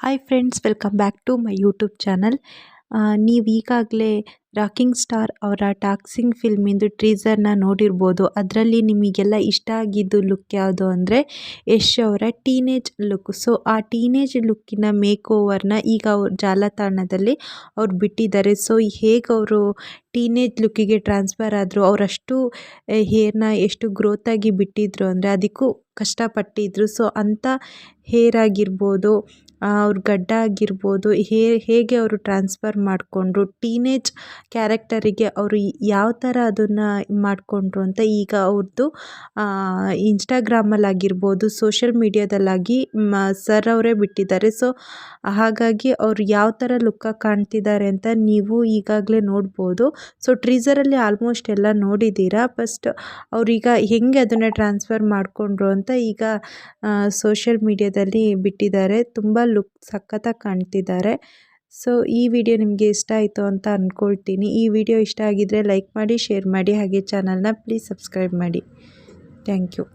Hi friends, welcome back to my YouTube channel. ನೀವು ಈಗಾಗಲೇ rocking star ಅವರ ಟಾಕ್ಸಿಂಗ್ ಫಿಲ್ಮಿಂದು ಟ್ರೀಸರ್ನ ನೋಡಿರ್ಬೋದು. ಅದರಲ್ಲಿ ನಿಮಗೆಲ್ಲ ಇಷ್ಟ ಆಗಿದ್ದು ಲುಕ್ ಯಾವುದು ಅಂದರೆ ಯಶ್ ಅವರ ಟೀನೇಜ್ ಲುಕ್. ಸೊ ಆ ಟೀನೇಜ್ ಲುಕ್ಕಿನ ಮೇಕ್ ಓವರ್ನ ಈಗ ಅವ್ರು ಜಾಲತಾಣದಲ್ಲಿ ಅವ್ರು ಬಿಟ್ಟಿದ್ದಾರೆ. ಸೊ ಹೇಗೆ ಅವರು ಟೀನೇಜ್ ಲುಕ್ಕಿಗೆ ಟ್ರಾನ್ಸ್ಫರ್ ಆದರು, ಅವರಷ್ಟು ಹೇರ್ನ ಎಷ್ಟು ಗ್ರೋತಾಗಿ ಬಿಟ್ಟಿದ್ರು ಅಂದರೆ ಅದಕ್ಕೂ ಕಷ್ಟಪಟ್ಟಿದ್ರು. ಸೊ ಅಂಥ ಹೇರ್ ಆಗಿರ್ಬೋದು, ಅವ್ರ ಗಡ್ಡ ಆಗಿರ್ಬೋದು, ಹೇಗೆ ಅವರು ಟ್ರಾನ್ಸ್ಫರ್ ಮಾಡಿಕೊಂಡ್ರು, ಟೀನೇಜ್ ಕ್ಯಾರೆಕ್ಟರಿಗೆ ಅವರು ಯಾವ ಥರ ಅದನ್ನು ಮಾಡಿಕೊಂಡ್ರು ಅಂತ ಈಗ ಅವ್ರದ್ದು ಇನ್ಸ್ಟಾಗ್ರಾಮಲ್ಲಿ ಆಗಿರ್ಬೋದು, ಸೋಷಿಯಲ್ ಮೀಡಿಯಾದಲ್ಲಾಗಿ ಸರ್ ಅವರೇ ಬಿಟ್ಟಿದ್ದಾರೆ. ಸೊ ಹಾಗಾಗಿ ಅವ್ರು ಯಾವ ಥರ ಲುಕ್ಕಾಗಿ ಕಾಣ್ತಿದ್ದಾರೆ ಅಂತ ನೀವು ಈಗಾಗಲೇ ನೋಡ್ಬೋದು. ಸೊ ಟ್ರೀಸರಲ್ಲಿ ಆಲ್ಮೋಸ್ಟ್ ಎಲ್ಲ ನೋಡಿದ್ದೀರಾ. ಫಸ್ಟ್ ಅವ್ರೀಗ ಹೆಂಗೆ ಅದನ್ನು ಟ್ರಾನ್ಸ್ಫರ್ ಮಾಡಿಕೊಂಡ್ರು ಅಂತ ಈಗ ಸೋಷಿಯಲ್ ಮೀಡಿಯಾದಲ್ಲಿ ಬಿಟ್ಟಿದ್ದಾರೆ. ತುಂಬ ಲುಕ್ ಸಖತ್ತಾಗಿ ಕಾಣ್ತಿದ್ದಾರೆ. ಸೊ ಈ ವಿಡಿಯೋ ನಿಮಗೆ ಇಷ್ಟ ಆಯಿತು ಅಂತ ಅಂದ್ಕೊಳ್ತೀನಿ. ಈ ವಿಡಿಯೋ ಇಷ್ಟ ಆಗಿದ್ದರೆ ಲೈಕ್ ಮಾಡಿ, ಶೇರ್ ಮಾಡಿ, ಹಾಗೆ ಚಾನಲ್ನ ಪ್ಲೀಸ್ ಸಬ್ಸ್ಕ್ರೈಬ್ ಮಾಡಿ. Thank you.